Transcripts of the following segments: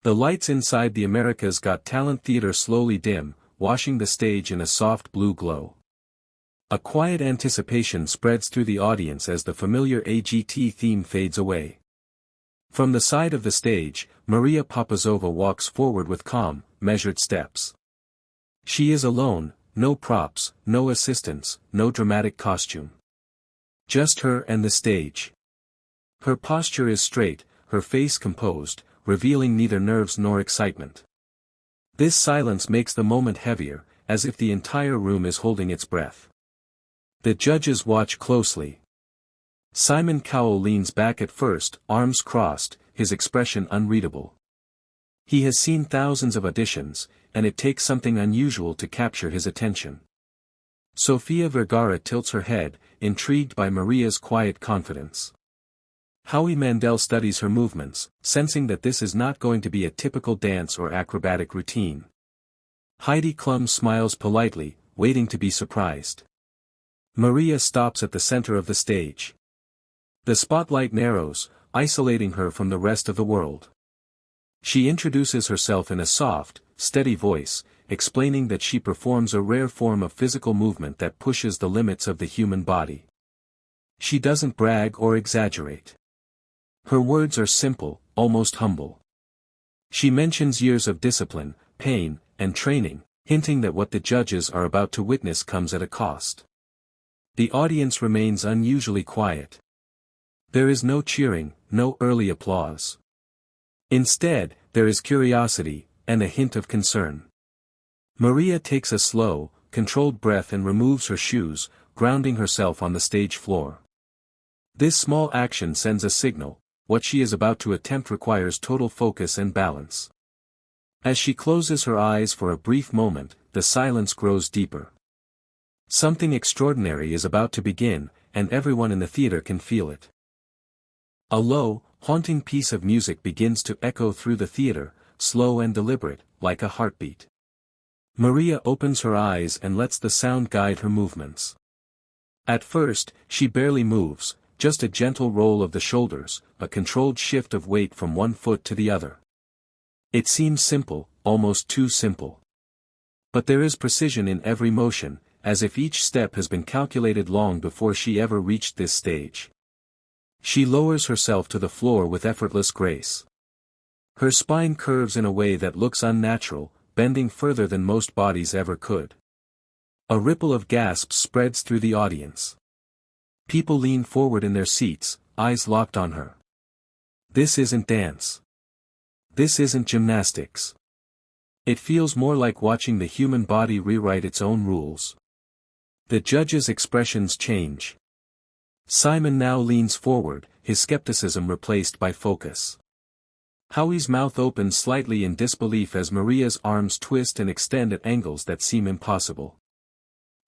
The lights inside the America's Got Talent theater slowly dim, washing the stage in a soft blue glow. A quiet anticipation spreads through the audience as the familiar AGT theme fades away. From the side of the stage, Maria Popazova walks forward with calm, measured steps. She is alone, no props, no assistants, no dramatic costume. Just her and the stage. Her posture is straight, her face composed, revealing neither nerves nor excitement. This silence makes the moment heavier, as if the entire room is holding its breath. The judges watch closely. Simon Cowell leans back at first, arms crossed, his expression unreadable. He has seen thousands of auditions, and it takes something unusual to capture his attention. Sofia Vergara tilts her head, intrigued by Maria's quiet confidence. Howie Mandel studies her movements, sensing that this is not going to be a typical dance or acrobatic routine. Heidi Klum smiles politely, waiting to be surprised. Maria stops at the center of the stage. The spotlight narrows, isolating her from the rest of the world. She introduces herself in a soft, steady voice, explaining that she performs a rare form of physical movement that pushes the limits of the human body. She doesn't brag or exaggerate. Her words are simple, almost humble. She mentions years of discipline, pain, and training, hinting that what the judges are about to witness comes at a cost. The audience remains unusually quiet. There is no cheering, no early applause. Instead, there is curiosity, and a hint of concern. Maria takes a slow, controlled breath and removes her shoes, grounding herself on the stage floor. This small action sends a signal: what she is about to attempt requires total focus and balance. As she closes her eyes for a brief moment, the silence grows deeper. Something extraordinary is about to begin, and everyone in the theater can feel it. A low, haunting piece of music begins to echo through the theater, slow and deliberate, like a heartbeat. Maria opens her eyes and lets the sound guide her movements. At first, she barely moves, just a gentle roll of the shoulders, a controlled shift of weight from one foot to the other. It seems simple, almost too simple. But there is precision in every motion, as if each step has been calculated long before she ever reached this stage. She lowers herself to the floor with effortless grace. Her spine curves in a way that looks unnatural, bending further than most bodies ever could. A ripple of gasps spreads through the audience. People lean forward in their seats, eyes locked on her. This isn't dance. This isn't gymnastics. It feels more like watching the human body rewrite its own rules. The judges' expressions change. Simon now leans forward, his skepticism replaced by focus. Howie's mouth opens slightly in disbelief as Maria's arms twist and extend at angles that seem impossible.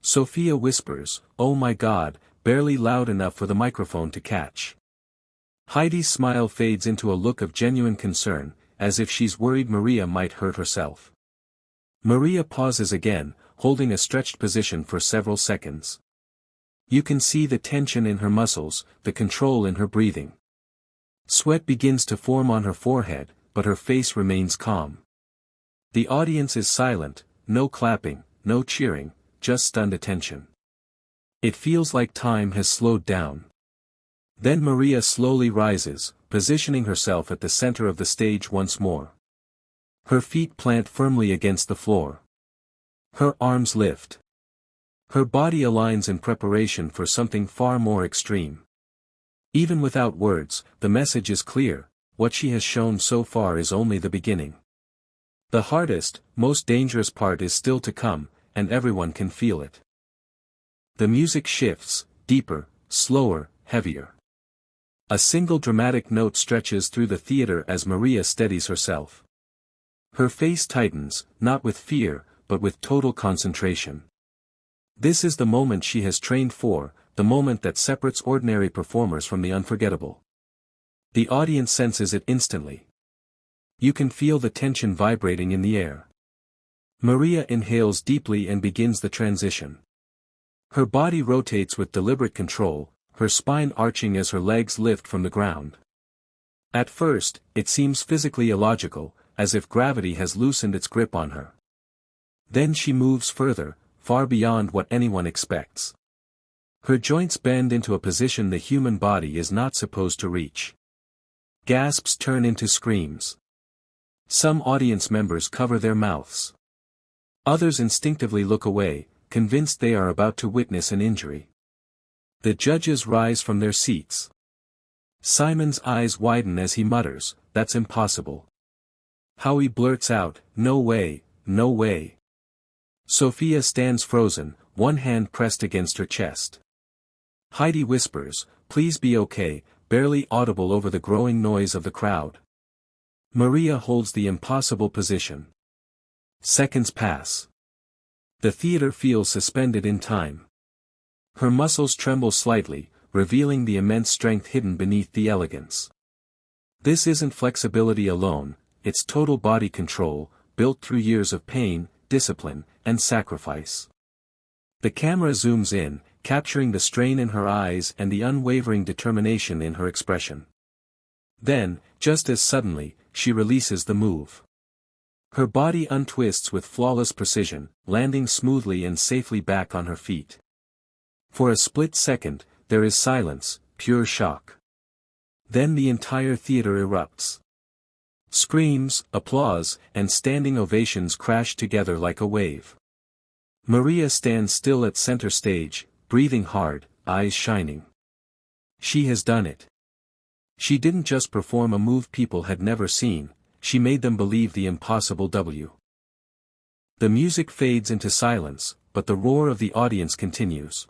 Sofia whispers, "Oh my God," barely loud enough for the microphone to catch. Heidi's smile fades into a look of genuine concern, as if she's worried Maria might hurt herself. Maria pauses again, holding a stretched position for several seconds. You can see the tension in her muscles, the control in her breathing. Sweat begins to form on her forehead, but her face remains calm. The audience is silent, no clapping, no cheering, just stunned attention. It feels like time has slowed down. Then Maria slowly rises, positioning herself at the center of the stage once more. Her feet plant firmly against the floor. Her arms lift. Her body aligns in preparation for something far more extreme. Even without words, the message is clear: what she has shown so far is only the beginning. The hardest, most dangerous part is still to come, and everyone can feel it. The music shifts, deeper, slower, heavier. A single dramatic note stretches through the theater as Maria steadies herself. Her face tightens, not with fear, but with total concentration. This is the moment she has trained for, the moment that separates ordinary performers from the unforgettable. The audience senses it instantly. You can feel the tension vibrating in the air. Maria inhales deeply and begins the transition. Her body rotates with deliberate control, her spine arching as her legs lift from the ground. At first, it seems physically illogical, as if gravity has loosened its grip on her. Then she moves further, far beyond what anyone expects. Her joints bend into a position the human body is not supposed to reach. Gasps turn into screams. Some audience members cover their mouths. Others instinctively look away, convinced they are about to witness an injury. The judges rise from their seats. Simon's eyes widen as he mutters, "That's impossible." Howie blurts out, "No way, no way." Sophia stands frozen, one hand pressed against her chest. Heidi whispers, "Please be okay," barely audible over the growing noise of the crowd. Maria holds the impossible position. Seconds pass. The theater feels suspended in time. Her muscles tremble slightly, revealing the immense strength hidden beneath the elegance. This isn't flexibility alone, it's total body control, built through years of pain, discipline, and sacrifice. The camera zooms in, capturing the strain in her eyes and the unwavering determination in her expression. Then, just as suddenly, she releases the move. Her body untwists with flawless precision, landing smoothly and safely back on her feet. For a split second, there is silence, pure shock. Then the entire theater erupts. Screams, applause, and standing ovations crash together like a wave. Maria stands still at center stage, breathing hard, eyes shining. She has done it. She didn't just perform a move people had never seen, she made them believe the impossible. The music fades into silence, but the roar of the audience continues.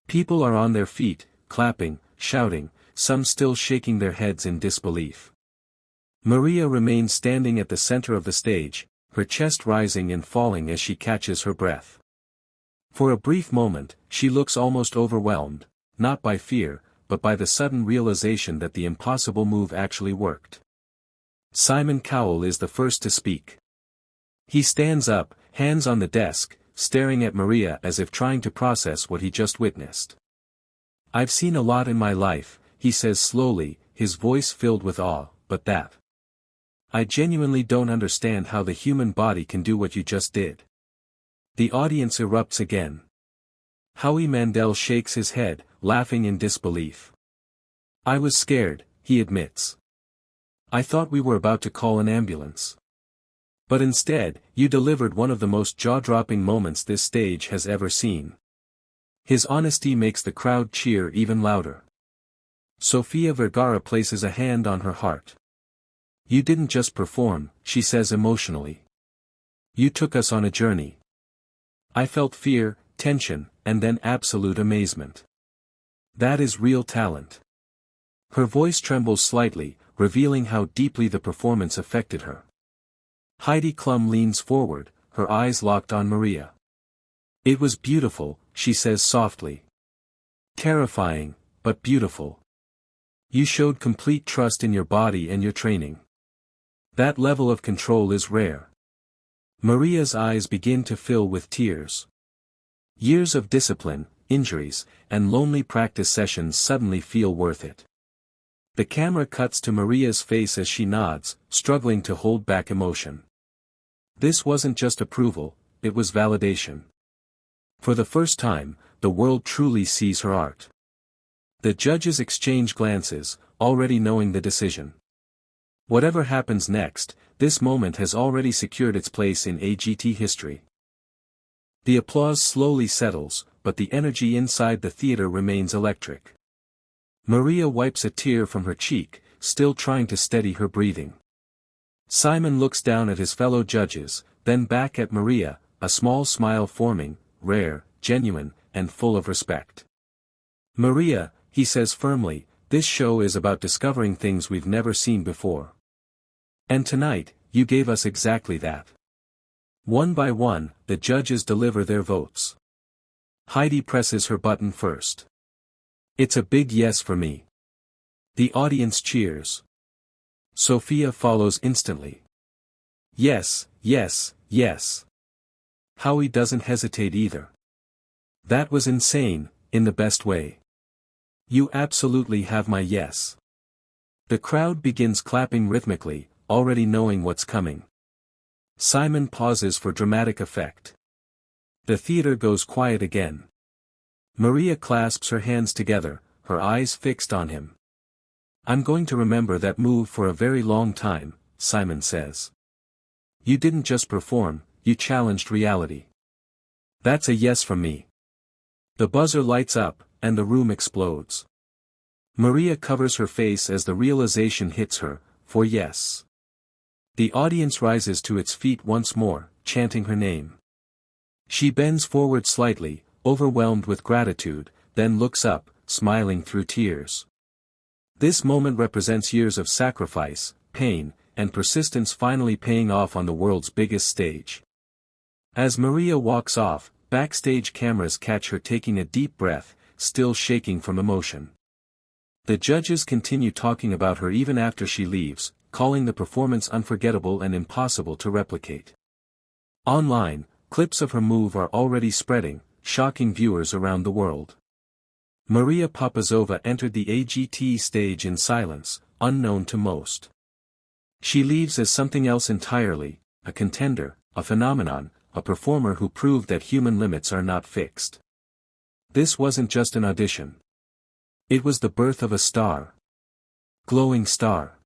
People are on their feet, clapping, shouting, some still shaking their heads in disbelief. Maria remains standing at the center of the stage, her chest rising and falling as she catches her breath. For a brief moment, she looks almost overwhelmed, not by fear, but by the sudden realization that the impossible move actually worked. Simon Cowell is the first to speak. He stands up, hands on the desk, staring at Maria as if trying to process what he just witnessed. "I've seen a lot in my life," he says slowly, his voice filled with awe, "but that. I genuinely don't understand how the human body can do what you just did." The audience erupts again. Howie Mandel shakes his head, laughing in disbelief. "I was scared," he admits. "I thought we were about to call an ambulance. But instead, you delivered one of the most jaw-dropping moments this stage has ever seen." His honesty makes the crowd cheer even louder. Sofia Vergara places a hand on her heart. "You didn't just perform," she says emotionally. "You took us on a journey. I felt fear, tension, and then absolute amazement. That is real talent." Her voice trembles slightly, revealing how deeply the performance affected her. Heidi Klum leans forward, her eyes locked on Maria. "It was beautiful," she says softly. "Terrifying, but beautiful. You showed complete trust in your body and your training. That level of control is rare." Maria's eyes begin to fill with tears. Years of discipline, injuries, and lonely practice sessions suddenly feel worth it. The camera cuts to Maria's face as she nods, struggling to hold back emotion. This wasn't just approval, it was validation. For the first time, the world truly sees her art. The judges exchange glances, already knowing the decision. Whatever happens next, this moment has already secured its place in AGT history. The applause slowly settles, but the energy inside the theater remains electric. Maria wipes a tear from her cheek, still trying to steady her breathing. Simon looks down at his fellow judges, then back at Maria, a small smile forming, rare, genuine, and full of respect. "Maria," he says firmly, "this show is about discovering things we've never seen before. And tonight, you gave us exactly that." One by one, the judges deliver their votes. Heidi presses her button first. "It's a big yes for me." The audience cheers. Sophia follows instantly. "Yes, yes, yes." Howie doesn't hesitate either. "That was insane, in the best way. You absolutely have my yes." The crowd begins clapping rhythmically, already knowing what's coming. Simon pauses for dramatic effect. The theater goes quiet again. Maria clasps her hands together, her eyes fixed on him. "I'm going to remember that move for a very long time," Simon says. "You didn't just perform, you challenged reality." "That's a yes from me." The buzzer lights up, and the room explodes. Maria covers her face as the realization hits her, for yes. The audience rises to its feet once more, chanting her name. She bends forward slightly, overwhelmed with gratitude, then looks up, smiling through tears. This moment represents years of sacrifice, pain, and persistence finally paying off on the world's biggest stage. As Maria walks off, backstage cameras catch her taking a deep breath, still shaking from emotion. The judges continue talking about her even after she leaves, calling the performance unforgettable and impossible to replicate. Online, clips of her move are already spreading, shocking viewers around the world. Maria Popazova entered the AGT stage in silence, unknown to most. She leaves as something else entirely, a contender, a phenomenon, a performer who proved that human limits are not fixed. This wasn't just an audition. It was the birth of a star. Glowing star.